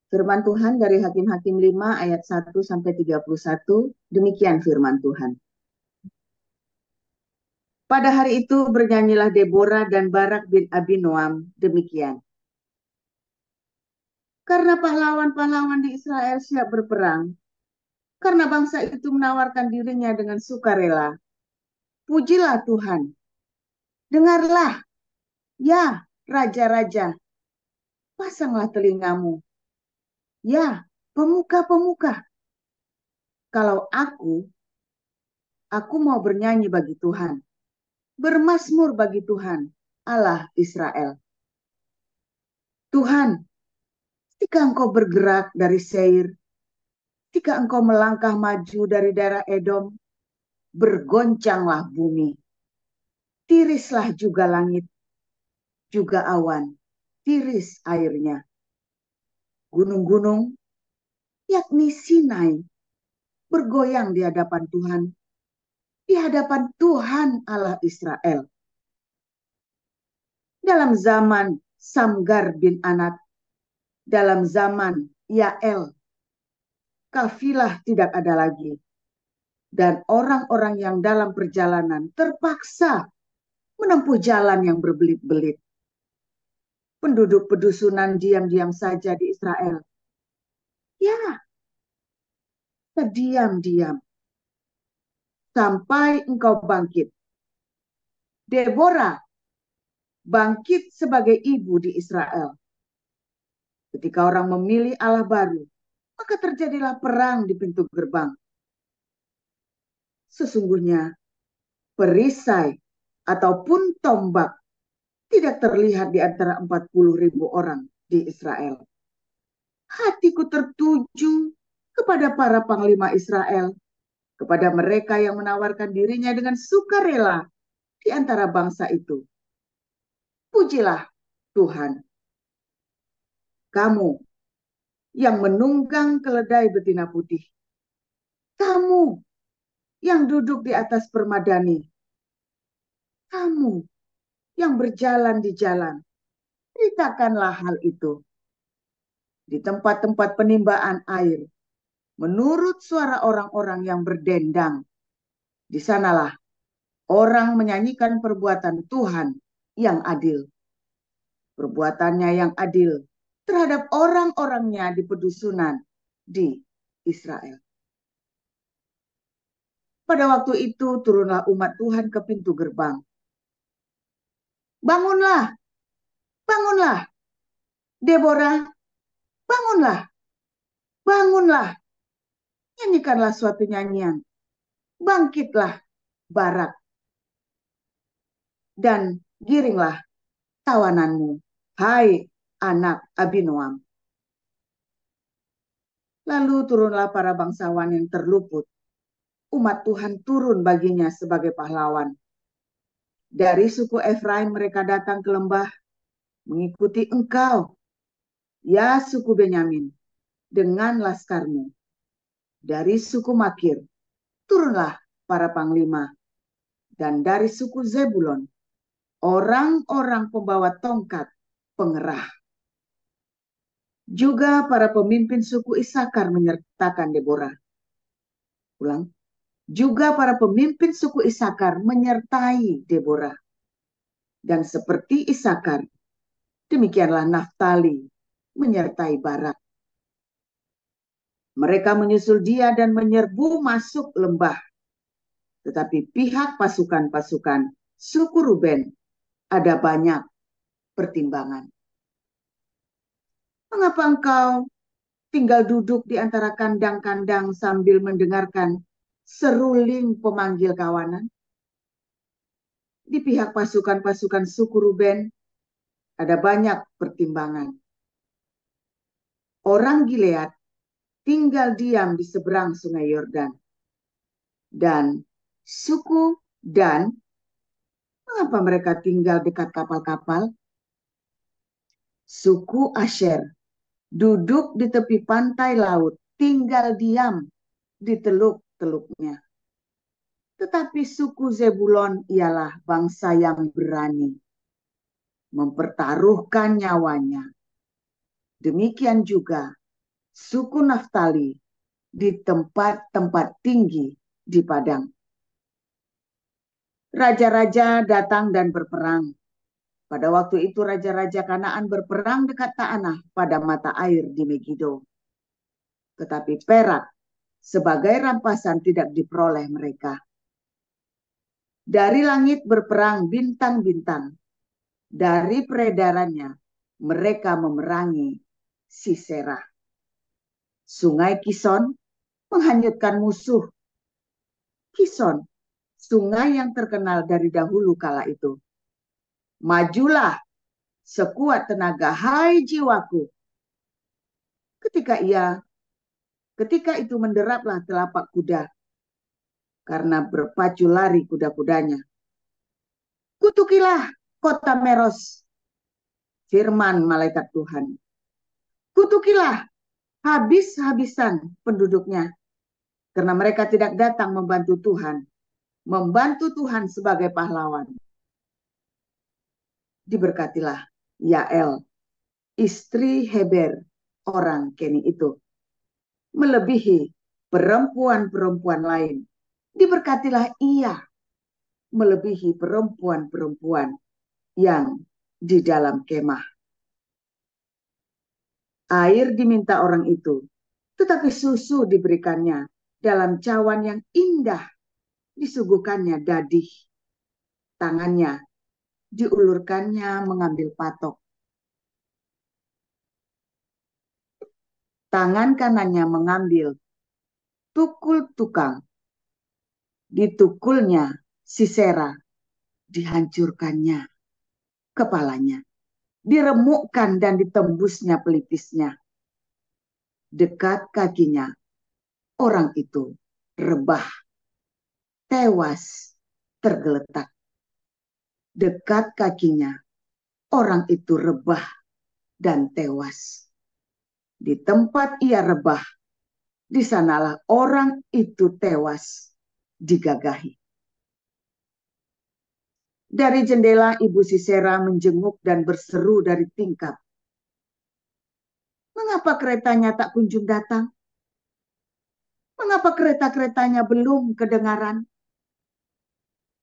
Firman Tuhan dari Hakim-Hakim 5 ayat 1 sampai 31, demikian firman Tuhan. Pada hari itu bernyanyilah Deborah dan Barak bin Abinoam demikian. Karena pahlawan-pahlawan di Israel siap berperang, karena bangsa itu menawarkan dirinya dengan sukarela. Pujilah Tuhan, dengarlah, ya raja-raja, pasanglah telingamu, ya pemuka-pemuka. Kalau aku mau bernyanyi bagi Tuhan, bermazmur bagi Tuhan, Allah Israel. Tuhan, ketika engkau bergerak dari Seir, ketika engkau melangkah maju dari daerah Edom, bergoncanglah bumi, tirislah juga langit, juga awan, tiris airnya. Gunung-gunung, yakni Sinai, bergoyang di hadapan Tuhan, di hadapan Tuhan Allah Israel. Dalam zaman Samgar bin Anat, dalam zaman Yael, kafilah tidak ada lagi. Dan orang-orang yang dalam perjalanan terpaksa menempuh jalan yang berbelit-belit. Penduduk pedusunan diam-diam saja di Israel. Ya, terdiam-diam. Sampai engkau bangkit. Deborah bangkit sebagai ibu di Israel. Ketika orang memilih Allah baru, maka terjadilah perang di pintu gerbang. Sesungguhnya perisai ataupun tombak tidak terlihat di antara 40.000 orang di Israel. Hatiku tertuju kepada para panglima Israel, kepada mereka yang menawarkan dirinya dengan sukarela di antara bangsa itu. Pujilah Tuhan. Kamu yang menunggang keledai betina putih. Kamu yang duduk di atas permadani. Kamu yang berjalan di jalan. Ceritakanlah hal itu. Di tempat-tempat penimbaan air. Menurut suara orang-orang yang berdendang. Di sanalah orang menyanyikan perbuatan Tuhan yang adil. Perbuatannya yang adil terhadap orang-orangnya di pedusunan di Israel. Pada waktu itu turunlah umat Tuhan ke pintu gerbang. Bangunlah, bangunlah, Deborah, bangunlah, bangunlah, nyanyikanlah suatu nyanyian. Bangkitlah, Barak, dan giringlah tawananmu, hai anak Abinoam. Lalu turunlah para bangsawan yang terluput. Umat Tuhan turun baginya sebagai pahlawan. Dari suku Efraim mereka datang ke lembah mengikuti engkau, ya suku Benyamin, dengan laskarmu. Dari suku Makir, turunlah para panglima. Dan dari suku Zebulon, orang-orang pembawa tongkat pengerah. Juga para pemimpin suku Isakar menyertakan Deborah. Ulang. Juga para pemimpin suku Isakar menyertai Deborah. Dan seperti Isakar, demikianlah Naftali menyertai Barak. Mereka menyusul dia dan menyerbu masuk lembah. Tetapi pihak pasukan-pasukan suku Ruben ada banyak pertimbangan. Mengapa engkau tinggal duduk di antara kandang-kandang sambil mendengarkan seruling pemanggil kawanan? Di pihak pasukan-pasukan suku Ruben ada banyak pertimbangan. Orang Gilead tinggal diam di seberang sungai Yordan. Dan suku Dan, mengapa mereka tinggal dekat kapal-kapal? Suku Asher duduk di tepi pantai laut, tinggal diam di teluk-teluknya. Tetapi suku Zebulon ialah bangsa yang berani, mempertaruhkan nyawanya. Demikian juga suku Naftali di tempat-tempat tinggi di padang. Raja-raja datang dan berperang. Pada waktu itu raja-raja Kanaan berperang dekat Ta'anah pada mata air di Megido. Tetapi perak sebagai rampasan tidak diperoleh mereka. Dari langit berperang bintang-bintang. Dari peredarannya mereka memerangi Sisera. Sungai Kison menghanyutkan musuh. Kison, sungai yang terkenal dari dahulu kala itu. Majulah sekuat tenaga, hai jiwaku. Ketika itu menderaplah telapak kuda, karena berpacu lari kuda-kudanya. Kutukilah kota Meros, firman malaikat Tuhan. Kutukilah habis-habisan penduduknya, karena mereka tidak datang membantu Tuhan sebagai pahlawan. Diberkatilah Yael, istri Heber, orang Keni itu, melebihi perempuan-perempuan lain. Diberkatilah ia, melebihi perempuan-perempuan yang di dalam kemah. Air diminta orang itu, tetapi susu diberikannya dalam cawan yang indah, disuguhkannya dadih. Tangannya diulurkannya mengambil patok. Tangan kanannya mengambil tukul tukang. Ditukulnya Sisera, dihancurkannya kepalanya. Diremukkan dan ditembusnya pelipisnya. Dekat kakinya, orang itu rebah, tewas, tergeletak. Dekat kakinya, orang itu rebah dan tewas. Di tempat ia rebah, di sanalah orang itu tewas, digagahi. Dari jendela Ibu Sisera menjenguk dan berseru dari tingkap. Mengapa keretanya tak kunjung datang? Mengapa kereta-keretanya belum kedengaran?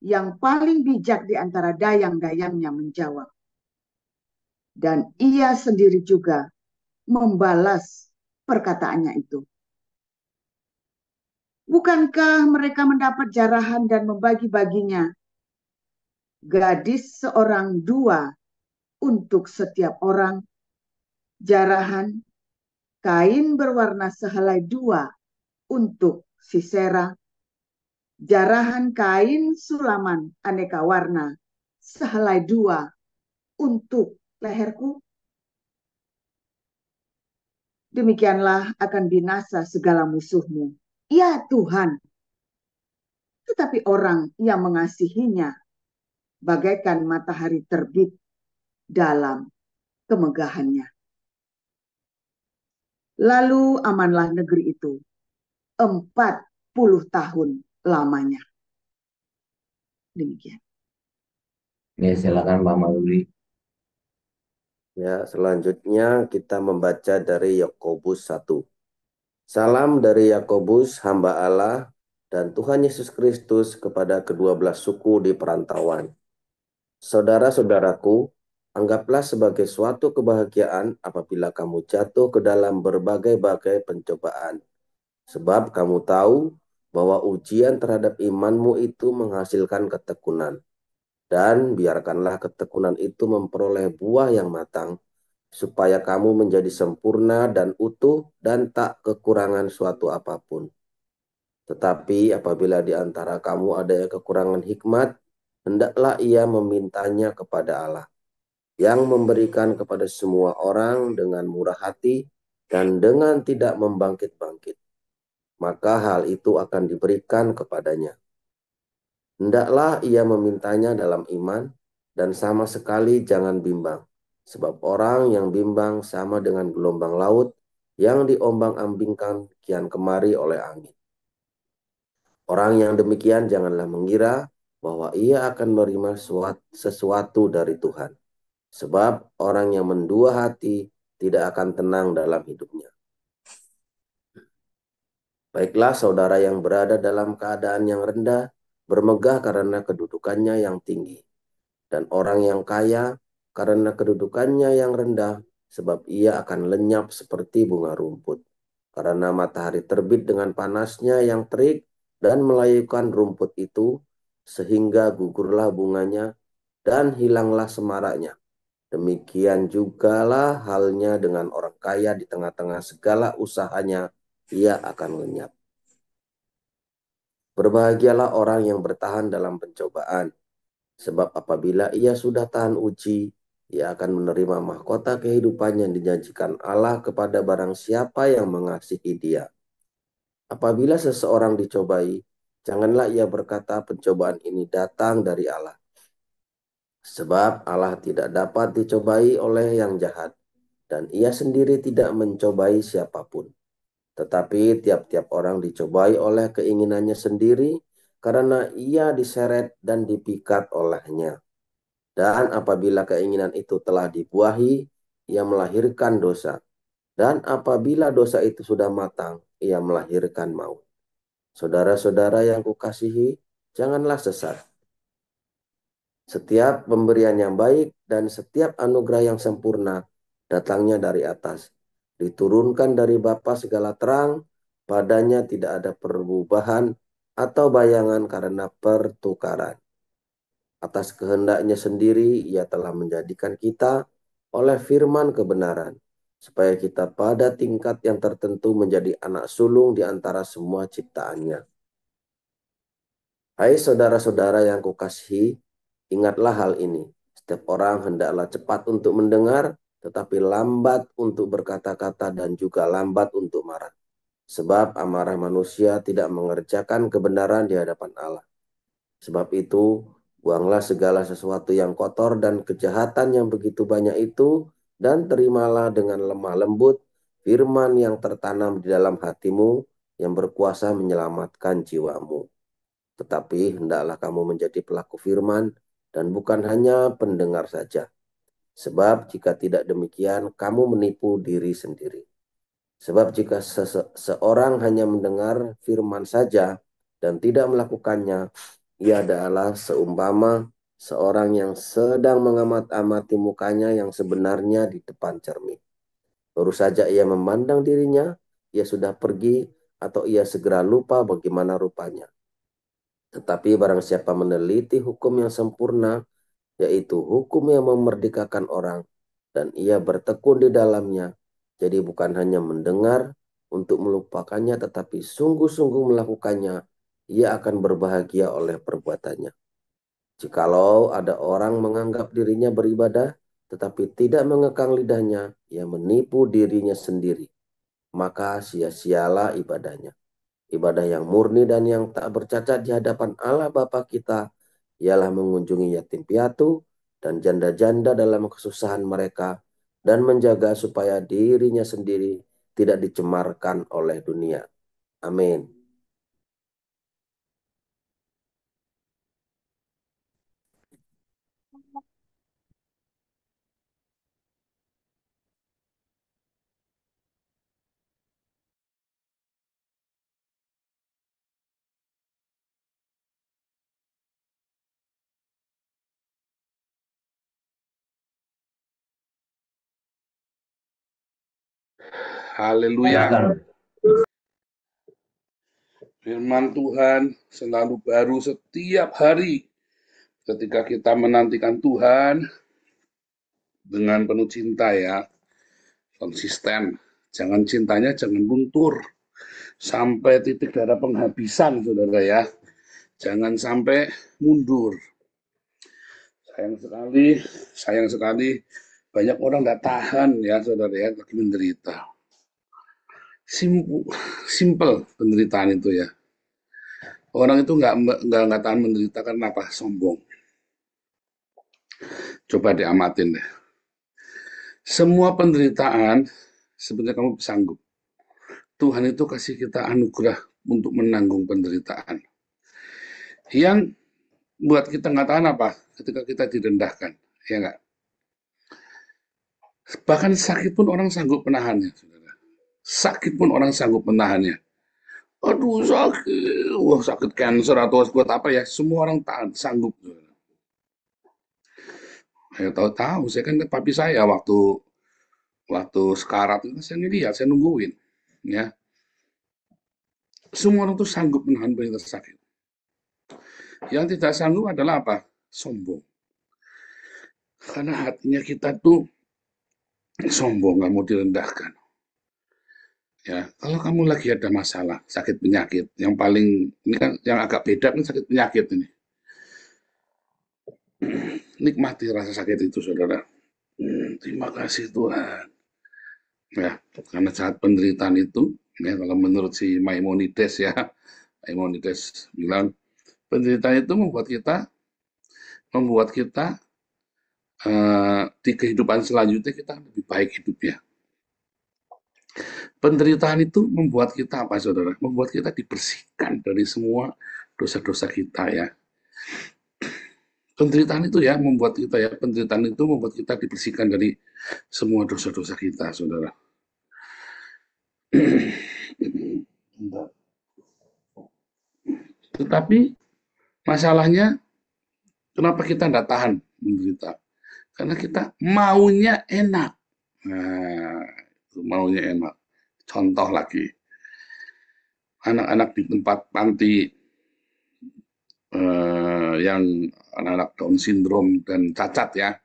Yang paling bijak di antara dayang-dayangnya menjawab. Dan ia sendiri juga membalas perkataannya itu. Bukankah mereka mendapat jarahan dan membagi-baginya? Gadis seorang dua untuk setiap orang, jarahan, kain berwarna sehelai dua untuk Sisera, jarahan kain sulaman aneka warna sehelai dua untuk leherku. Demikianlah akan binasa segala musuhmu, ya Tuhan. Tetapi orang yang mengasihinya bagaikan matahari terbit dalam kemegahannya. Lalu amanlah negeri itu 40 tahun lamanya. Demikian. Ya, silakan Pak Mauli. Ya, selanjutnya kita membaca dari Yakobus 1. Salam dari Yakobus, hamba Allah, dan Tuhan Yesus Kristus kepada kedua belas suku di perantauan. Saudara-saudaraku, anggaplah sebagai suatu kebahagiaan apabila kamu jatuh ke dalam berbagai-bagai pencobaan. Sebab kamu tahu bahwa ujian terhadap imanmu itu menghasilkan ketekunan. Dan biarkanlah ketekunan itu memperoleh buah yang matang, supaya kamu menjadi sempurna dan utuh dan tak kekurangan suatu apapun. Tetapi apabila di antara kamu ada yang kekurangan hikmat, hendaklah ia memintanya kepada Allah, yang memberikan kepada semua orang dengan murah hati dan dengan tidak membangkit-bangkit. Maka hal itu akan diberikan kepadanya. Hendaklah ia memintanya dalam iman, dan sama sekali jangan bimbang. Sebab orang yang bimbang sama dengan gelombang laut yang diombang-ambingkan kian kemari oleh angin. Orang yang demikian janganlah mengira bahwa ia akan menerima sesuatu dari Tuhan. Sebab orang yang mendua hati tidak akan tenang dalam hidupnya. Baiklah saudara yang berada dalam keadaan yang rendah, bermegah karena kedudukannya yang tinggi. Dan orang yang kaya karena kedudukannya yang rendah, sebab ia akan lenyap seperti bunga rumput. Karena matahari terbit dengan panasnya yang terik dan melayukan rumput itu, sehingga gugurlah bunganya dan hilanglah semaraknya. Demikian jugalah halnya dengan orang kaya di tengah-tengah segala usahanya, ia akan lenyap. Berbahagialah orang yang bertahan dalam pencobaan, sebab apabila ia sudah tahan uji, ia akan menerima mahkota kehidupan yang dijanjikan Allah kepada barang siapa yang mengasihi dia. Apabila seseorang dicobai, janganlah ia berkata pencobaan ini datang dari Allah. Sebab Allah tidak dapat dicobai oleh yang jahat, dan ia sendiri tidak mencobai siapapun. Tetapi tiap-tiap orang dicobai oleh keinginannya sendiri, karena ia diseret dan dipikat olehnya. Dan apabila keinginan itu telah dibuahi, ia melahirkan dosa. Dan apabila dosa itu sudah matang, ia melahirkan maut. Saudara-saudara yang kukasihi, janganlah sesat. Setiap pemberian yang baik dan setiap anugerah yang sempurna datangnya dari atas, diturunkan dari Bapa segala terang, padanya tidak ada perubahan atau bayangan karena pertukaran. Atas kehendaknya sendiri, ia telah menjadikan kita oleh firman kebenaran, supaya kita pada tingkat yang tertentu menjadi anak sulung di antara semua ciptaannya. Hai saudara-saudara yang kukasihi, ingatlah hal ini. Setiap orang hendaklah cepat untuk mendengar, tetapi lambat untuk berkata-kata dan juga lambat untuk marah. Sebab amarah manusia tidak mengerjakan kebenaran di hadapan Allah. Sebab itu, buanglah segala sesuatu yang kotor dan kejahatan yang begitu banyak itu, dan terimalah dengan lemah lembut firman yang tertanam di dalam hatimu, yang berkuasa menyelamatkan jiwamu. Tetapi hendaklah kamu menjadi pelaku firman, dan bukan hanya pendengar saja. Sebab jika tidak demikian, kamu menipu diri sendiri. Sebab jika seorang hanya mendengar firman saja dan tidak melakukannya, ia adalah seumpama seorang yang sedang mengamat-amati mukanya yang sebenarnya di depan cermin. Baru saja ia memandang dirinya, ia sudah pergi atau ia segera lupa bagaimana rupanya. Tetapi barang siapa meneliti hukum yang sempurna, yaitu hukum yang memerdekakan orang, dan ia bertekun di dalamnya, jadi bukan hanya mendengar untuk melupakannya, tetapi sungguh-sungguh melakukannya, ia akan berbahagia oleh perbuatannya. Jikalau ada orang menganggap dirinya beribadah, tetapi tidak mengekang lidahnya, ia menipu dirinya sendiri. Maka sia-sialah ibadahnya. Ibadah yang murni dan yang tak bercacat di hadapan Allah Bapa kita ialah mengunjungi yatim piatu dan janda-janda dalam kesusahan mereka dan menjaga supaya dirinya sendiri tidak dicemarkan oleh dunia. Amin. Haleluya. Silakan. Firman Tuhan selalu baru setiap hari. Ketika kita menantikan Tuhan dengan penuh cinta ya, konsisten. Jangan luntur sampai titik darah penghabisan, saudara ya. Jangan sampai mundur. Sayang sekali banyak orang tidak tahan ya, saudara ya, lagi menderita. Simple penderitaan itu ya. Orang itu nggak tahan menderita karena apa? Sombong. Coba diamatin deh. Semua penderitaan sebenarnya kamu sanggup. Tuhan itu kasih kita anugerah untuk menanggung penderitaan. Yang buat kita nggak tahan apa? Ketika kita direndahkan, ya nggak? Bahkan sakit pun orang sanggup menahannya, saudara. Sakit pun orang sanggup menahannya. Aduh sakit, wah sakit cancer atau kuat apa ya, semua orang tahan, sanggup. Saya tahu-tahu, saya kan papi saya waktu waktu sekarat itu saya ngeliat, saya nungguin, ya. Semua orang tuh sanggup menahan berita sakit. Yang tidak sanggup adalah apa? Sombong. Karena hatinya kita tuh sombong, nggak mau direndahkan. Ya, kalau kamu lagi ada masalah, sakit penyakit, yang paling ini kan yang agak beda kan sakit penyakit ini. Nikmati rasa sakit itu, saudara. Terima kasih Tuhan. Ya, karena saat penderitaan itu, ya kalau menurut si Maimonides ya, Maimonides bilang penderitaan itu membuat kita di kehidupan selanjutnya kita lebih baik hidupnya. Penderitaan itu membuat kita apa, saudara? Membuat kita dibersihkan dari semua dosa-dosa kita ya. Penderitaan itu ya membuat kita ya, penderitaan itu membuat kita dibersihkan dari semua dosa-dosa kita, saudara. Tetapi masalahnya kenapa kita tidak tahan menderita? Karena kita maunya enak. Nah, itu maunya enak. Contoh lagi, anak-anak di tempat panti yang anak-anak Down syndrome dan cacat ya,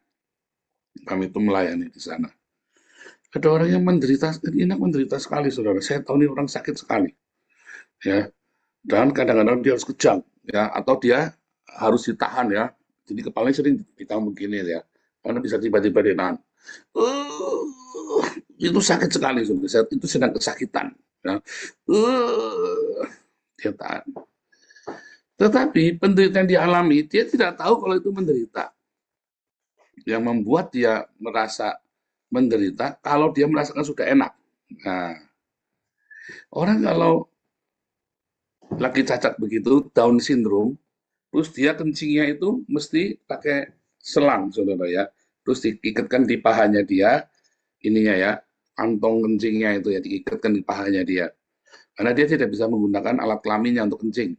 kami itu melayani di sana. Ada orang yang menderita, enak menderita sekali, saudara. Saya tahu ini orang sakit sekali, ya. Dan kadang-kadang dia harus kejang, ya, atau dia harus ditahan ya. Jadi kepalanya sering ditahan begini ya, karena bisa tiba-tiba ditahan. Itu sakit sekali, saudara. Itu sedang kesakitan. Ya. Dia tahan. Tetapi penderitaan yang dialami, dia tidak tahu kalau itu menderita. Yang membuat dia merasa menderita kalau dia merasakan sudah enak. Nah, orang kalau lagi cacat begitu, Down syndrome, terus dia kencingnya itu mesti pakai selang, saudara ya. Terus diikatkan di pahanya dia, ininya ya, kantong kencingnya itu ya, diikatkan di pahanya dia. Karena dia tidak bisa menggunakan alat kelaminnya untuk kencing.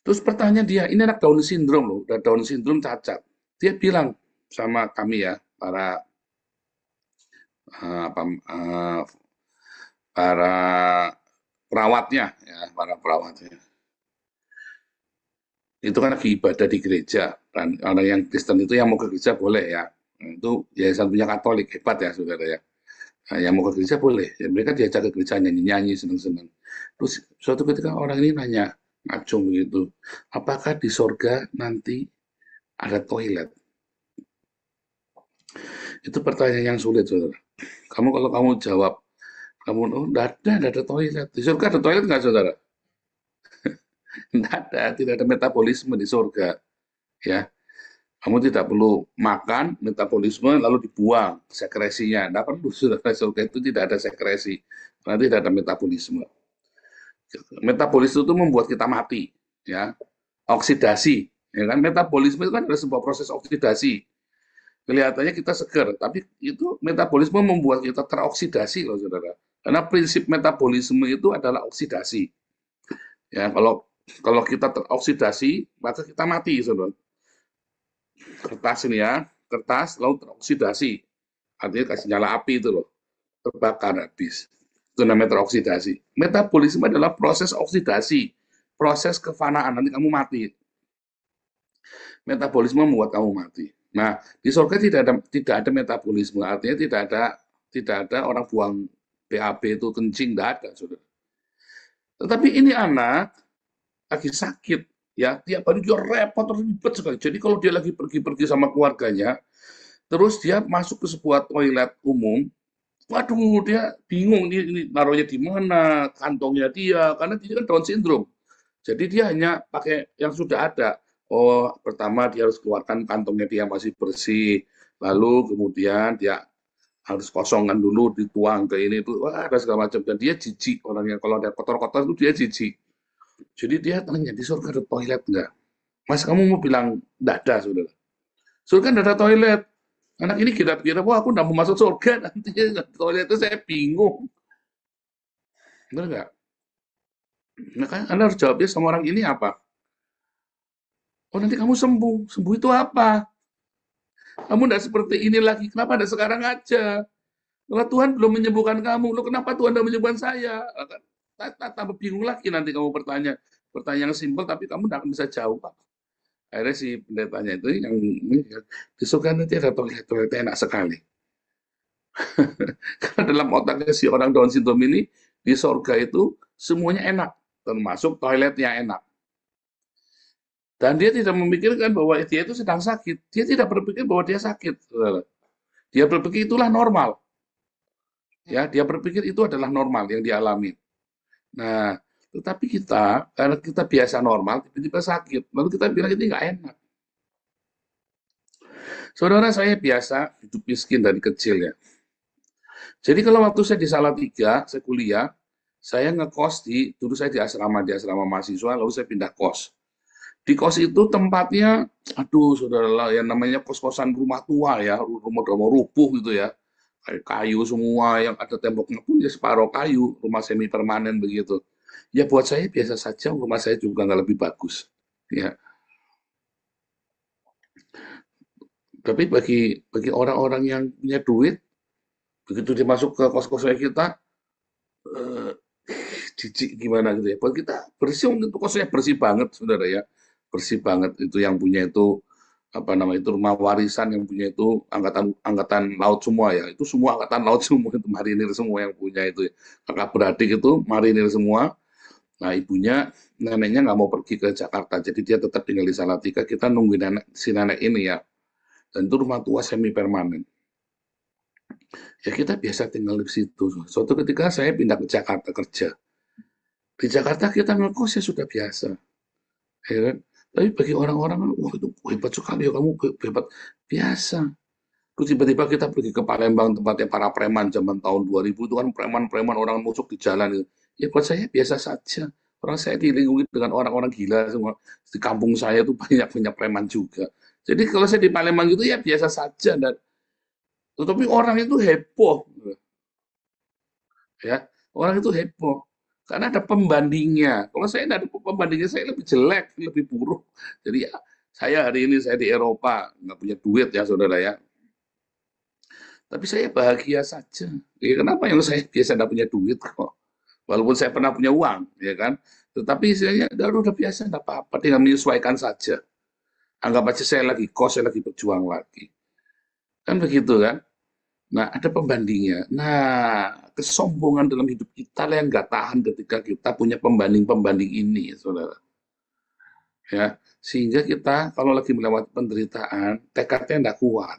Terus pertanyaan dia, ini anak Down syndrome loh, udah Down syndrome cacat. Dia bilang sama kami ya, para perawatnya, ya, para perawatnya. Itu kan lagi ibadah di gereja, dan orang yang Kristen itu yang mau ke gereja boleh ya. Itu yayasan punya Katolik, hebat ya saudara ya. Nah, yang mau ke gereja boleh, ya, mereka diajak ke gereja nyanyi-nyanyi, senang-senang. Terus suatu ketika orang ini nanya, ngacung begitu, apakah di sorga nanti ada toilet? Itu pertanyaan yang sulit, saudara. Kalau kamu jawab, kamu, oh, enggak ada toilet. Di surga ada toilet nggak, saudara? Tidak ada metabolisme di surga. Ya, kamu tidak perlu makan, metabolisme lalu dibuang sekresinya. Tidak perlu, saudara. Surga itu tidak ada sekresi, karena tidak ada metabolisme. Metabolisme itu membuat kita mati, ya, oksidasi. Ya kan? Metabolisme itu kan ada sebuah proses oksidasi. Kelihatannya kita segar, tapi itu metabolisme membuat kita teroksidasi loh, saudara. Karena prinsip metabolisme itu adalah oksidasi. Ya, kalau kita teroksidasi, maka kita mati, saudara. Kertas ini ya, kertas lalu teroksidasi. Artinya kasih nyala api itu loh, terbakar habis. Itu namanya teroksidasi. Metabolisme adalah proses oksidasi, proses kefanaan, nanti kamu mati. Metabolisme membuat kamu mati. Nah, di surga tidak ada metabolisme, artinya tidak ada orang buang BAB itu kencing, tidak ada, saudara. Tetapi ini anak lagi sakit, ya, tiap hari dia repot, ribet sekali. Jadi kalau dia lagi pergi-pergi sama keluarganya, terus dia masuk ke sebuah toilet umum, waduh, dia bingung ini naruhnya di mana, kantongnya dia, karena dia kan Down syndrome. Jadi dia hanya pakai yang sudah ada. Oh, pertama dia harus keluarkan kantongnya dia masih bersih, lalu kemudian dia harus kosongkan dulu, dituang ke ini itu, wah, ada segala macam. Dan dia jijik orangnya, kalau ada kotor-kotor itu dia jijik. Jadi dia tanya, di surga ada toilet nggak? Mas, kamu mau bilang nggak ada, saudara? Surga nggak ada toilet. Anak ini kira-kira, wah, aku nggak mau masuk surga, nanti toilet itu saya bingung. Benar nggak? Maka Anda harus jawabnya sama orang ini apa? Oh, nanti kamu sembuh. Sembuh itu apa? Kamu tidak seperti ini lagi. Kenapa tidak sekarang aja? Kalau Tuhan belum menyembuhkan kamu, lo kenapa Tuhan tidak menyembuhkan saya? Tambah bingung lagi nanti kamu bertanya. Pertanyaan yang simpel, tapi kamu tidak akan bisa jawab. Akhirnya si pendetanya itu yang di surga nanti ada toilet enak sekali. Karena dalam otaknya si orang Down syndrome ini, di surga itu semuanya enak, termasuk toiletnya enak. Dan dia tidak memikirkan bahwa dia itu sedang sakit. Dia tidak berpikir bahwa dia sakit. Dia berpikir itulah normal. Ya, dia berpikir itu adalah normal yang dialami. Nah, tetapi kita, karena kita biasa normal, tiba-tiba sakit. Lalu kita bilang ini nggak enak. Saudara, saya biasa hidup miskin dari kecil ya. Jadi kalau waktu saya di Salatiga, saya kuliah, saya ngekos dulu saya di asrama mahasiswa, lalu saya pindah kos. Di kos itu tempatnya, aduh saudara, yang namanya kos-kosan rumah tua ya, rumah rubuh gitu ya. Kayak kayu semua, yang ada temboknya pun ya separuh kayu, rumah semi permanen begitu. Ya buat saya biasa saja, rumah saya juga nggak lebih bagus. Ya, tapi bagi orang-orang yang punya duit, begitu dia masuk ke kos-kosnya kita, eh, jijik gimana gitu ya. Buat kita bersih, itu kosnya bersih banget, saudara ya. Bersih banget, itu yang punya itu apa namanya itu rumah warisan, yang punya itu angkatan laut semua ya. Itu semua angkatan laut semua, itu marinir semua yang punya itu ya. Kakak beradik itu marinir semua. Nah, ibunya, neneknya nggak mau pergi ke Jakarta, jadi dia tetap tinggal di Salatiga. Kita nungguin si nenek ini ya. Dan itu rumah tua semi permanen. Ya kita biasa tinggal di situ. Suatu ketika saya pindah ke Jakarta kerja. Di Jakarta kita ngekos ya sudah biasa, ya kan? Tapi bagi orang-orang, wah itu hebat sekali ya kamu, hebat. Biasa. Terus tiba-tiba kita pergi ke Palembang, tempatnya para preman zaman tahun 2000, itu kan preman-preman orang musuk di jalan itu. Ya buat saya biasa saja. Orang saya dilingkungi dengan orang-orang gila semua. Di kampung saya itu banyak preman juga. Jadi kalau saya di Palembang itu ya biasa saja. Tetapi orang itu heboh. Ya, orang itu heboh. Karena ada pembandingnya. Kalau saya tidak ada pembandingnya, saya lebih jelek, lebih buruk. Jadi ya, saya hari ini saya di Eropa, nggak punya duit ya saudara ya. Tapi saya bahagia saja. Ya, kenapa yang saya biasa tidak punya duit kok? Walaupun saya pernah punya uang, ya kan. Tetapi saya udah biasa, tidak apa-apa, tinggal menyesuaikan saja. Anggap aja saya lagi kos, saya lagi berjuang lagi. Kan begitu kan? Nah, ada pembandingnya. Nah, kesombongan dalam hidup kita yang nggak tahan ketika kita punya pembanding-pembanding ini, saudara. Ya, sehingga kita kalau lagi melewati penderitaan, tekadnya nggak kuat.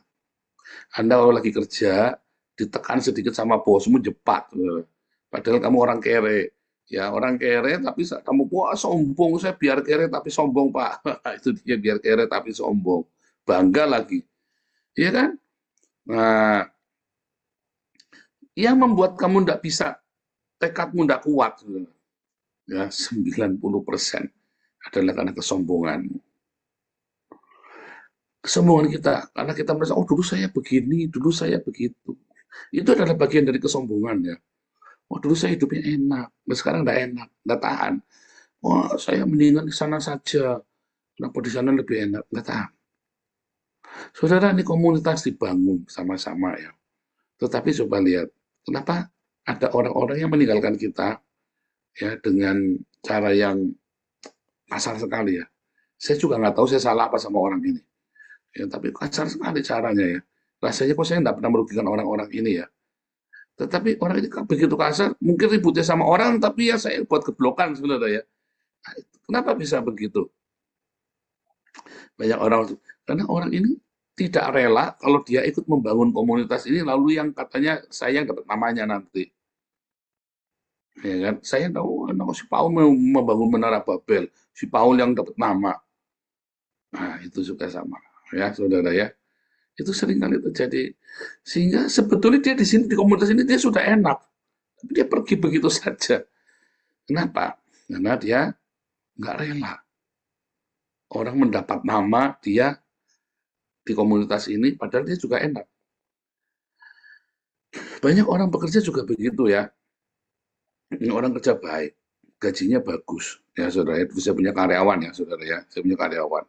Anda kalau lagi kerja, ditekan sedikit sama bosmu, jepat. Saudara. Padahal kamu orang kere. Ya, orang kere, tapi kamu, wah sombong, saya biar kere tapi sombong, Pak. Itu dia, biar kere tapi sombong. Bangga lagi. Iya kan? Nah, yang membuat kamu tidak bisa, tekadmu tidak kuat, ya 90% adalah karena kesombongan. Kesombongan kita, karena kita merasa, oh dulu saya begini, dulu saya begitu. Itu adalah bagian dari kesombongan ya. Oh dulu saya hidupnya enak, nah sekarang tidak enak, tidak tahan. Wah saya mendingan di sana saja, kenapa di sana lebih enak, nggak tahan. Saudara, ini komunitas dibangun sama-sama ya. Tetapi coba lihat, kenapa ada orang-orang yang meninggalkan kita ya dengan cara yang kasar sekali ya. Saya juga nggak tahu saya salah apa sama orang ini. Ya, tapi kasar sekali caranya ya. Rasanya kok saya nggak pernah merugikan orang-orang ini ya. Tetapi orang ini begitu kasar, mungkin ributnya sama orang, tapi ya saya buat geblokan sebenarnya ya. Nah, kenapa bisa begitu? Banyak orang, karena orang ini tidak rela kalau dia ikut membangun komunitas ini, lalu yang katanya saya yang dapat namanya nanti. Ya kan? Saya tahu si Paul membangun Menara Babel, si Paul yang dapat nama. Nah, itu juga sama. Ya, saudara ya. Itu sering kali terjadi. Sehingga sebetulnya dia di sini, di komunitas ini, dia sudah enak. Tapi dia pergi begitu saja. Kenapa? Karena dia nggak rela. Orang mendapat nama dia di komunitas ini, padahal dia juga enak. Banyak orang bekerja juga begitu ya. Ini orang kerja baik. gajinya bagus. Ya saudara, saya punya karyawan ya saudara ya, saya punya karyawan.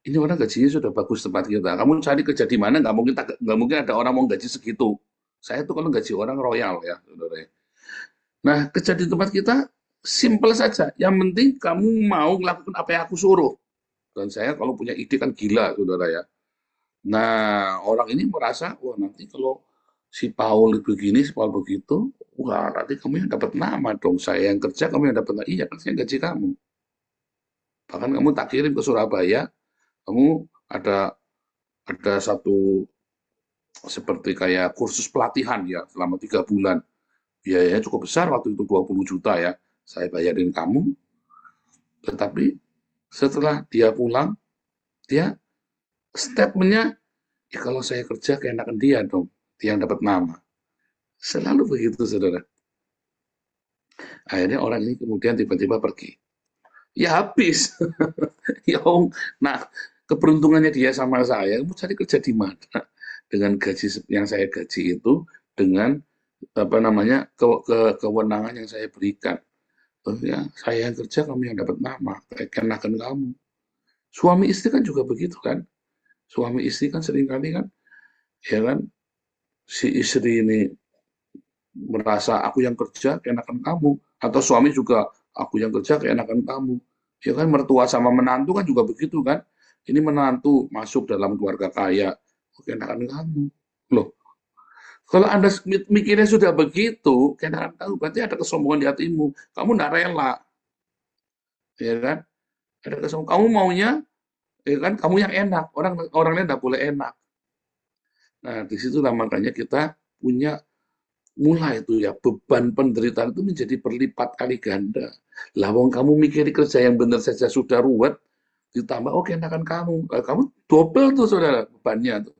Ini orang gajinya sudah bagus tempat kita. Kamu cari kerja di mana, nggak mungkin ada orang mau gaji segitu. Saya tuh kalau gaji orang royal ya saudara ya. Nah, kerja di tempat kita simple saja. Yang penting kamu mau melakukan apa yang aku suruh. Dan saya kalau punya ide kan gila saudara ya. Nah, orang ini merasa, wah nanti kalau si Paul begini, si Paul begitu, wah nanti kamu yang dapat nama dong. Saya yang kerja, kamu yang dapat nama. Iya kan saya gaji kamu. Bahkan kamu tak kirim ke Surabaya, kamu ada satu seperti kayak kursus pelatihan ya selama 3 bulan. Biayanya cukup besar waktu itu 20 juta ya. Saya bayarin kamu. Tetapi setelah dia pulang, dia statementnya, ya kalau saya kerja keenakan dia dong. Dia yang dapat nama. Selalu begitu, saudara. Akhirnya orang ini kemudian tiba-tiba pergi. Ya habis. Ya, nah, keberuntungannya dia sama saya, mau cari kerja di mana? Dengan gaji yang saya gaji itu, dengan apa namanya kewenangan yang saya berikan. Oh ya, saya yang kerja, kamu yang dapat nama, kenakan kamu. Suami istri kan juga begitu kan? Suami istri kan seringkali kan, ya kan, si istri ini merasa aku yang kerja keenakan kamu, atau suami juga aku yang kerja keenakan kamu. Ya kan, mertua sama menantu kan juga begitu kan. Ini menantu masuk dalam keluarga kaya, keenakan kamu. Loh, kalau Anda mikirnya sudah begitu, keenakan kamu, berarti ada kesombongan di hatimu. Kamu tidak rela. Ya kan? Ada kesombongan. Kamu maunya, ya kan, kamu yang enak. Orang lain tidak boleh enak. Nah, disitulah makanya kita punya mulai itu ya, beban penderitaan itu menjadi berlipat kali ganda. Lah wong kamu mikir kerja yang benar saja sudah ruwet, ditambah enakan kamu. Kamu double tuh saudara bebannya tuh.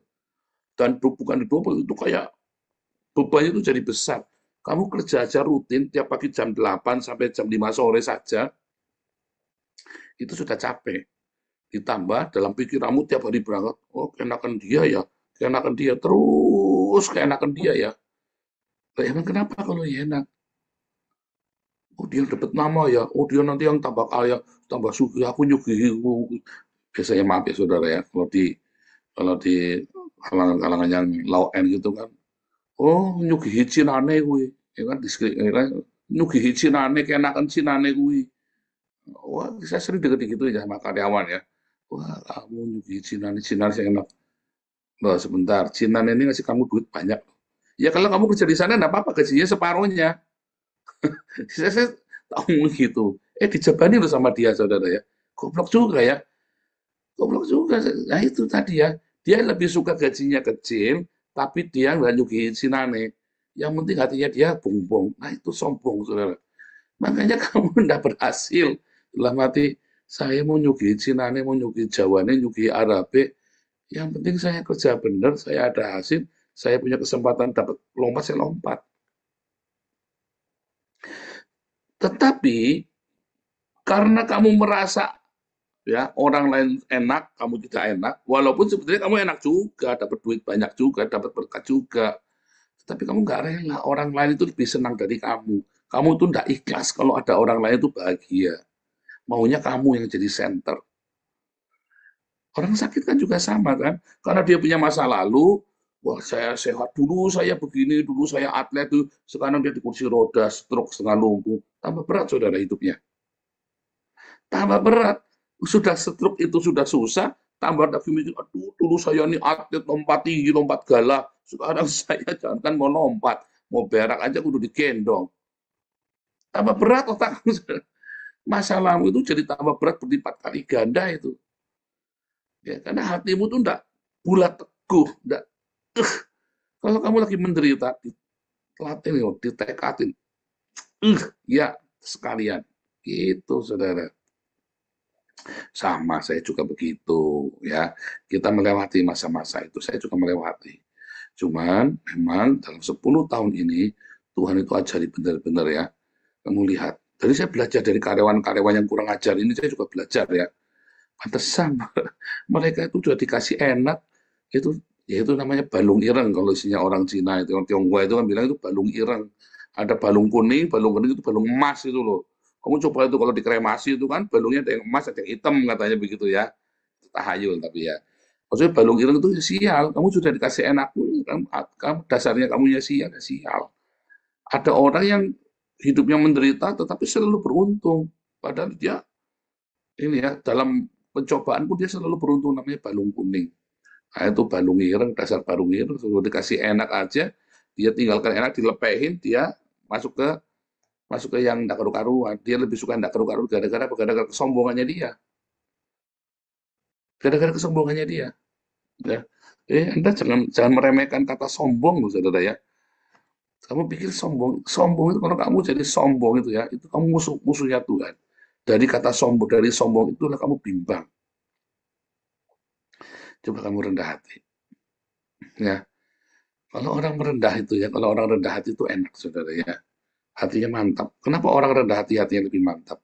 Dan bukan double, itu kayak bebannya itu jadi besar. Kamu kerja aja rutin tiap pagi jam 8 sampai jam 5 sore saja, itu sudah capek. Ditambah dalam pikiranmu tiap hari berangkat, keenakan dia ya, keenakan dia, terus keenakan dia ya. Emang kenapa kalau ya enak? Oh dia dapat nama ya, oh dia nanti yang tambah kaya, tambah sugih, aku nyugihi. Biasanya maaf ya saudara ya, kalau di kalangan yang low end gitu kan, oh nyugihi cinane kuwi, ya kan nyugihi cinane, kenakan cinane kuwi. Wah, saya sering dengar gitu ya sama karyawan ya. Wah, kamu nyugihi cinane saya enak. Loh, sebentar, cinane ini ngasih kamu duit banyak. Ya kalau kamu kerja di sana enggak apa-apa, gajinya separuhnya. Saya tahu gitu. Dijabani loh sama dia saudara ya. Goblok juga ya. Goblok juga. Nah itu tadi ya. Dia lebih suka gajinya kecil, tapi dia nggak nyugihin sinane. Yang penting hatinya dia bongbong. Nah itu sombong saudara. Makanya kamu nggak berhasil. Dalam hati, saya mau nyugihin sinane, mau nyugihin jawane, nyugihin arabe. Yang penting saya kerja benar, saya ada hasil, saya punya kesempatan dapat lompat, saya lompat. Tetapi karena kamu merasa ya orang lain enak, kamu tidak enak, walaupun sebetulnya kamu enak juga, dapat duit banyak juga, dapat berkat juga, tapi kamu nggak rela orang lain itu lebih senang dari kamu. Kamu itu nggak ikhlas kalau ada orang lain itu bahagia. Maunya kamu yang jadi center. Orang sakit kan juga sama kan, karena dia punya masa lalu. Wah, saya sehat dulu, saya begini, dulu saya atlet tuh, sekarang dia di kursi roda, stroke, setengah lumpuh. Tambah berat saudara hidupnya. Tambah berat. Sudah stroke itu sudah susah, tambah lagi mikir, aduh dulu saya ini atlet lompat tinggi, lompat gala. Sekarang saya jangan mau lompat, mau berak aja kudu digendong. Tambah berat otak. Masalahmu itu jadi tambah berat berlipat kali ganda itu. Ya, karena hatimu tuh enggak bulat teguh, enggak. Kalau kamu lagi menderita, ditelatin, ditekatin. Ya, sekalian. Gitu, saudara. Sama, saya juga begitu. Ya, kita melewati masa-masa itu. Saya juga melewati. Cuman, memang dalam 10 tahun ini, Tuhan itu ajari benar-benar ya. Kamu lihat. Jadi saya belajar dari karyawan-karyawan yang kurang ajar ini, saya juga belajar ya. Pantesan, mereka itu sudah dikasih enak, itu ya itu namanya balung ireng kalau isinya orang Cina itu, orang Tionghoa itu kan bilang itu balung ireng. Ada balung kuning itu balung emas itu loh. Kamu coba itu kalau dikremasi itu kan balungnya ada yang emas, ada yang hitam katanya begitu ya. Tahayul tapi ya. Maksudnya balung ireng itu sial. Kamu sudah dikasih enak pun, kamu dasarnya kamu ya sial, ya sial. Ada orang yang hidupnya menderita tetapi selalu beruntung. Padahal dia ini ya dalam pencobaan pun dia selalu beruntung, namanya balung kuning. Nah, itu balung ireng, dasar balung ireng, sudah dikasih enak aja, dia tinggalkan enak, dilepehin, dia masuk ke yang tidak karu-karuan. Dia lebih suka tidak karu-karuan gara-gara kesombongannya dia. Gara-gara kesombongannya dia. Ya. Anda jangan meremehkan kata sombong loh, saudara ya. Kamu pikir sombong itu kalau kamu jadi sombong itu ya, itu kamu musuhnya Tuhan. Dari kata sombong, dari sombong itulah kamu bimbang. Coba kamu rendah hati. Ya, kalau orang merendah itu ya, kalau orang rendah hati itu enak, saudara ya. Hatinya mantap. Kenapa orang rendah hati hatinya lebih mantap?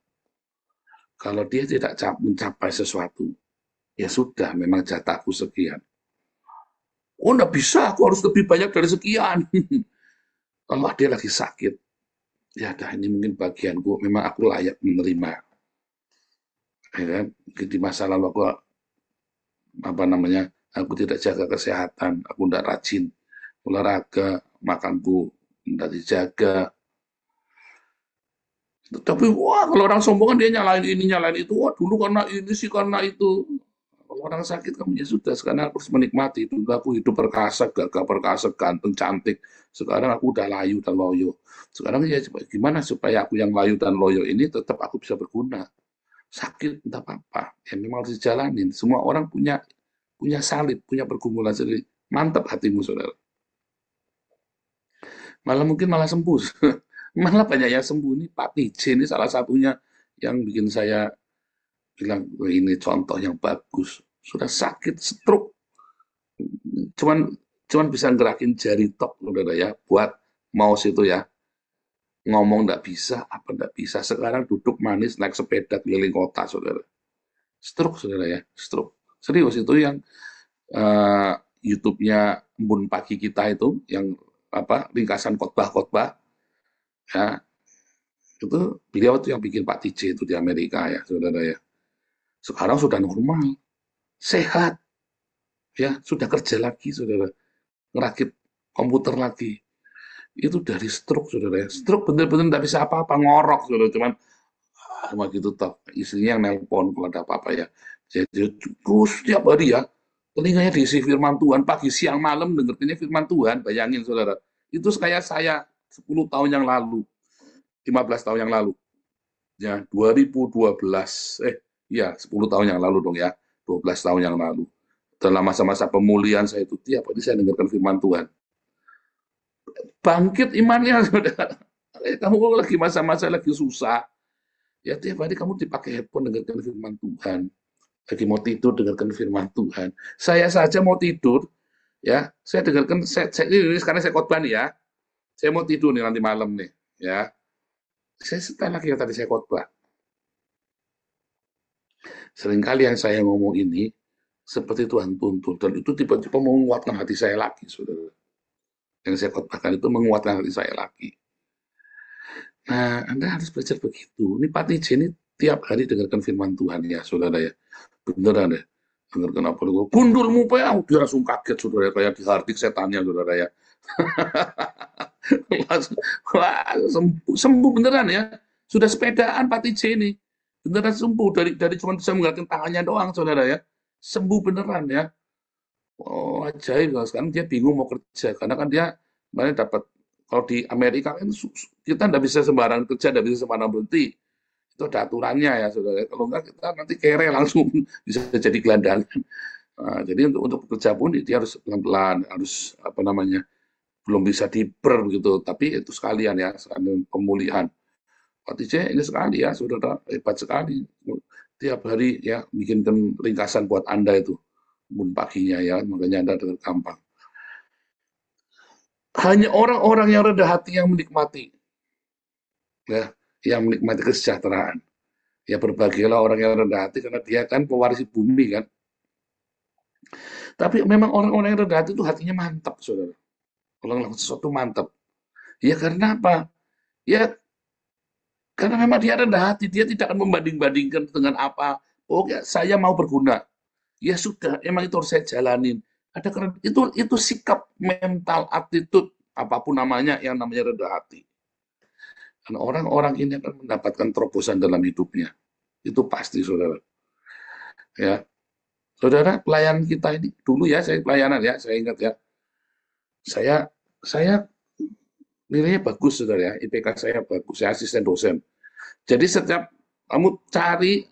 Kalau dia tidak mencapai sesuatu, ya sudah, memang jatahku sekian. Oh, enggak bisa, aku harus lebih banyak dari sekian. Kalau dia lagi sakit, ya dah ini mungkin bagianku, memang aku layak menerima. Ya kan? Di masa lalu aku aku tidak jaga kesehatan, aku tidak rajin olahraga, makanku tidak dijaga. Tapi wah, kalau orang sombong kan dia nyalain ini, nyalain itu. Wah, dulu karena ini sih, karena itu. Kalau orang sakit kamu ya sudah, sekarang aku harus menikmati. Dulu aku hidup perkasa, gagah perkasa, ganteng, cantik. Sekarang aku udah layu dan loyo. Sekarang ya gimana supaya aku yang layu dan loyo ini tetap aku bisa berguna. Sakit entah apa, ya memang harus dijalanin. Semua orang punya salib, punya pergumulan sendiri. Mantap hatimu, saudara. Malah sembuh. Malah banyak yang sembuh. Ini Pak TJ ini salah satunya yang bikin saya bilang, wah, ini contoh yang bagus. Sudah sakit stroke, cuman bisa gerakin jari tok, saudara ya, buat mouse itu ya. Ngomong nggak bisa, apa nggak bisa. Sekarang duduk manis, naik sepeda keliling kota, saudara. Stroke, saudara ya, stroke. Serius itu yang YouTube-nya Embun Pagi kita itu, yang ringkasan khotbah-khotbah, ya, itu beliau itu yang bikin Pak TJ itu di Amerika ya, saudara ya. Sekarang sudah normal, sehat, ya, sudah kerja lagi, saudara, ngerakit komputer lagi. Itu dari stroke, saudara ya. Stroke bener-bener nggak bisa apa-apa, ngorok, saudara, cuman cuma gitu toh. Istrinya yang nelpon kalau ada apa-apa ya. Jadi terus tiap hari ya, telinganya diisi firman Tuhan, pagi, siang, malam dengernya firman Tuhan. Bayangin, saudara. Itu kayak saya 10 tahun yang lalu, 15 tahun yang lalu. Ya, 2012. Iya, 10 tahun yang lalu dong ya. 12 tahun yang lalu. Dalam masa-masa pemulihan saya itu tiap hari saya dengarkan firman Tuhan. Bangkit imannya, saudara. Kamu lagi masa-masa lagi susah, ya tiap hari kamu dipakai headphone dengarkan firman Tuhan. Lagi mau tidur dengarkan firman Tuhan. Saya saja mau tidur, ya, saya dengarkan. Ini sekarang saya khotbah nih ya. Saya mau tidur nih nanti malam nih, ya. Saya setel lagi yang tadi saya khotbah. Seringkali yang saya ngomong ini seperti Tuhan tuntun, dan itu tiba-tiba menguatkan hati saya lagi, saudara. Yang saya khotbahkan itu menguatkan hati saya lagi. Nah, Anda harus belajar begitu. Ini Pak TJ ini tiap hari dengarkan firman Tuhan ya, saudara ya. Beneran deh. Dengarkan apa itu? Gundulmu pe, dia langsung kaget, saudara, kayak dihardik setannya, saudara ya. Wah, sembuh beneran ya. Sudah sepedaan Pak TJ ini. Beneran sembuh dari cuma bisa menggerakkan tangannya doang, saudara ya. Sembuh beneran ya. Oh, ajaib. Sekarang dia bingung mau kerja karena kan dia kemarin dapat, kalau di Amerika kan kita nggak bisa sembarang kerja, nggak bisa sembarang berhenti. Itu ada aturannya ya, saudara. Kalau enggak kita nanti kere langsung bisa jadi gelandangan. Nah, jadi untuk bekerja pun dia harus pelan-pelan, harus belum bisa diper gitu. Tapi itu sekalian ya, sekalian pemulihan. Pak TJ ini sekali ya, saudara, hebat sekali. Tiap hari ya bikinkan ringkasan buat Anda itu, Embun Paginya ya, makanya Anda dengar gampang. Hanya orang-orang yang rendah hati yang menikmati, ya, yang menikmati kesejahteraan. Ya berbahagialah orang yang rendah hati karena dia kan pewaris bumi kan. Tapi memang orang-orang yang rendah hati itu hatinya mantap, saudara. Kalau melakukan sesuatu mantap. Ya karena apa? Ya Karena memang dia rendah hati, dia tidak akan membanding-bandingkan dengan apa. Oke, saya mau berguna. Ya sudah, emang itu harus saya jalanin. Ada keren, itu sikap mental, attitude, apapun namanya, yang namanya rendah hati. Dan orang-orang ini akan mendapatkan terobosan dalam hidupnya. Itu pasti, saudara. Ya, saudara, pelayan kita ini dulu ya, saya pelayanan ya, saya ingat ya. Saya nilainya bagus, saudara ya. IPK saya bagus, saya asisten dosen. Jadi setiap kamu cari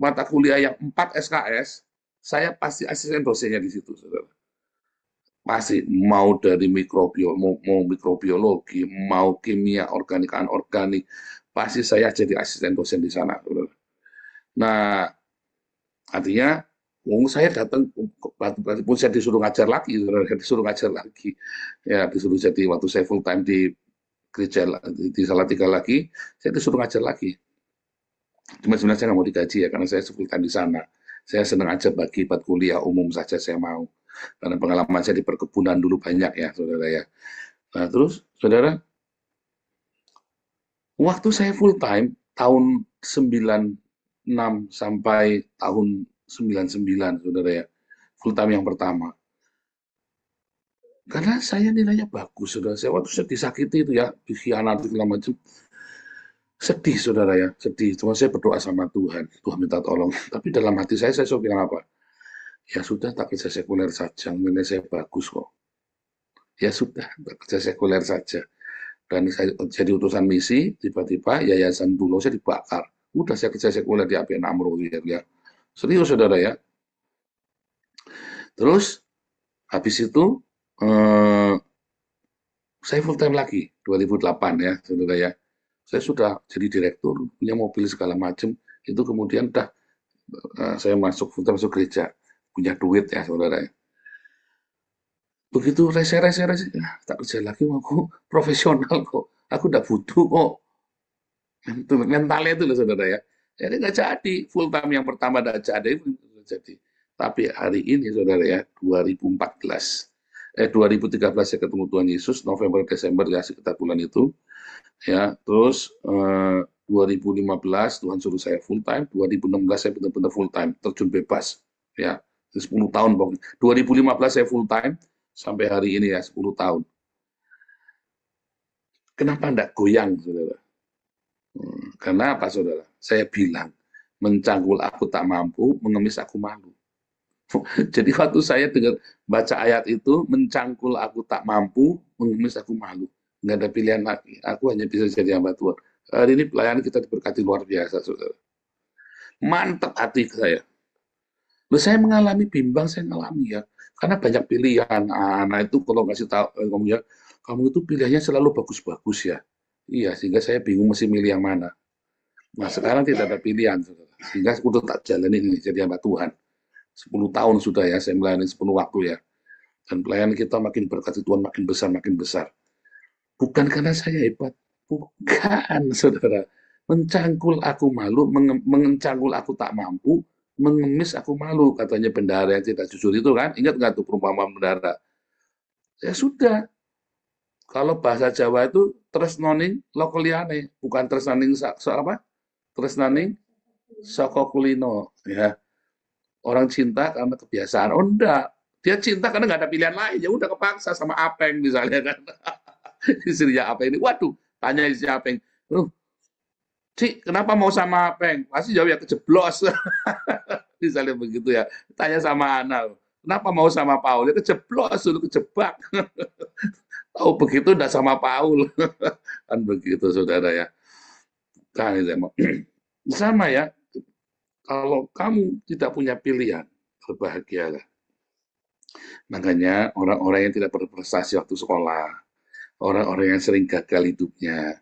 mata kuliah yang 4 SKS, saya pasti asisten dosennya di situ, saudara. Pasti mau dari mau mikrobiologi, mau kimia, organik, anorganik, pasti saya jadi asisten dosen di sana, saudara. Nah, artinya, saya datang, berarti pun saya disuruh ngajar lagi, saudara, disuruh ngajar lagi. Ya, disuruh jadi waktu saya full time di gereja di Salatiga lagi, saya disuruh ngajar lagi. Cuma sebenarnya saya nggak mau digaji ya, karena saya full time di sana. Saya senang aja bagi buat kuliah umum saja saya mau. Karena pengalaman saya di perkebunan dulu banyak ya, saudara ya. Nah, terus, saudara, waktu saya full time, tahun 96 sampai tahun 99, saudara ya, full time yang pertama. Karena saya nilainya bagus, saudara. Saya waktu saya disakiti itu ya, dikhianati segala macam. Sedih, saudara ya, sedih. Cuma saya berdoa sama Tuhan, Tuhan minta tolong. Tapi dalam hati saya bilang apa? Ya sudah, tak kerja sekuler saja, nilai saya bagus kok. Ya sudah, tak kerja sekuler saja. Dan saya jadi utusan misi, tiba-tiba yayasan dulu saya dibakar. Udah saya kerja sekuler di APN Amro ya. Serius, saudara ya. Terus habis itu saya full time lagi 2008 ya, saudara ya. Saya sudah jadi direktur, punya mobil segala macam. Itu kemudian saya masuk full time, masuk gereja, punya duit ya, saudara ya. Begitu rese, tak kerja lagi, aku profesional kok. Aku udah butuh kok. Mentalnya itu loh, saudara ya. Jadi nggak jadi, full time yang pertama nggak jadi. Tapi hari ini, saudara ya, 2013 saya ketemu Tuhan Yesus, November, Desember ya, sekitar bulan itu. Ya, terus 2015 Tuhan suruh saya full time, 2016 saya benar-benar full time, terjun bebas. Ya, 10 tahun pokoknya. 2015 saya full time, sampai hari ini ya, 10 tahun. Kenapa enggak goyang, saudara? Karena apa, saudara? Saya bilang, mencangkul aku tak mampu, mengemis aku malu. Jadi waktu saya dengar baca ayat itu, mencangkul aku tak mampu, mengemis aku malu. Nggak ada pilihan lagi. Aku hanya bisa jadi hamba Tuhan. Hari ini pelayanan kita diberkati luar biasa, saudara. Mantap hati saya. Loh, saya mengalami bimbang, saya mengalami ya. Karena banyak pilihan. Anak itu kalau ngasih tahu, kamu itu pilihannya selalu bagus-bagus ya. Iya, sehingga saya bingung mesti milih yang mana. Nah, sekarang tidak ada pilihan, saudara. Sehingga udah tak jalani ini jadi hamba Tuhan. 10 tahun sudah ya, saya melayani sepenuh waktu ya. Dan pelayanan kita makin berkati Tuhan, makin besar, makin besar. Bukan karena saya hebat. Bukan, saudara. Mencangkul aku malu, mencangkul aku tak mampu, mengemis aku malu, katanya bendahara yang tidak jujur itu kan. Ingat nggak tuh perumpamaan bendahara? Ya sudah. Kalau bahasa Jawa itu tresnoning lokaliane, bukan tresnoning apa? Tresnoning saka kulino ya. Orang cinta karena kebiasaan. Oh enggak, dia cinta karena nggak ada pilihan lain. Ya udah kepaksa sama Apeng misalnya kan. Istrinya Apeng ini, waduh, tanya istri Apeng, Cik, kenapa mau sama Apeng? Pasti jawab ya kejeblos. Misalnya begitu ya. Tanya sama Ana, kenapa mau sama Paul? Ya kejeblos, dulu kejebak. Tahu begitu udah sama Paul. Kan begitu, saudara ya. Kan sama ya. Kalau kamu tidak punya pilihan, berbahagialah. Makanya orang-orang yang tidak berprestasi waktu sekolah, orang-orang yang sering gagal hidupnya,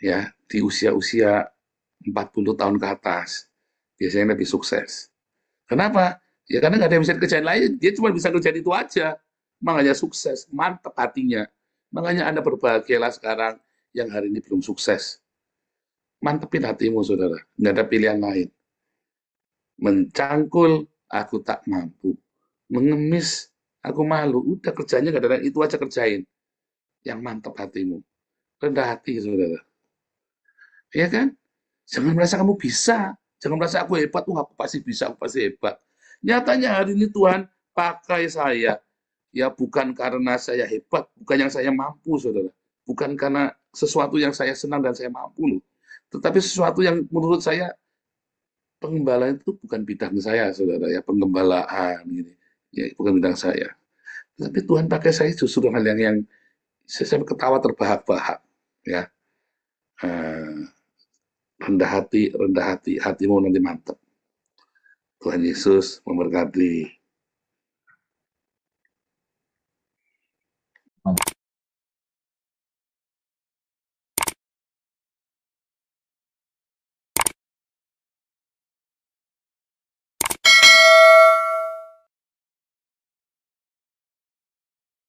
ya di usia-usia 40 tahun ke atas, biasanya lebih sukses. Kenapa? Ya karena nggak ada yang bisa dikerjain lain, dia cuma bisa kerjain itu aja. Makanya sukses, mantap hatinya. Makanya Anda berbahagialah sekarang yang hari ini belum sukses. Mantepin hatimu, saudara. Nggak ada pilihan lain. Mencangkul, aku tak mampu. Mengemis, aku malu. Udah kerjanya nggak ada, itu aja kerjain. Yang mantap hatimu. Rendah hati, saudara. Ya kan? Jangan merasa kamu bisa. Jangan merasa aku hebat. Aku pasti bisa, aku pasti hebat. Nyatanya hari ini Tuhan pakai saya. Ya bukan karena saya hebat, bukan yang saya mampu, saudara. Bukan karena sesuatu yang saya senang dan saya mampu, loh. Tetapi sesuatu yang menurut saya, pengembalaan itu bukan bidang saya, saudara. Ya, penggembalaan, gini. Ya, bukan bidang saya. Tapi Tuhan pakai saya justru hal yang saya ketawa terbahak-bahak. Ya, Eh, rendah hati, hatimu nanti mantap. Tuhan Yesus memberkati.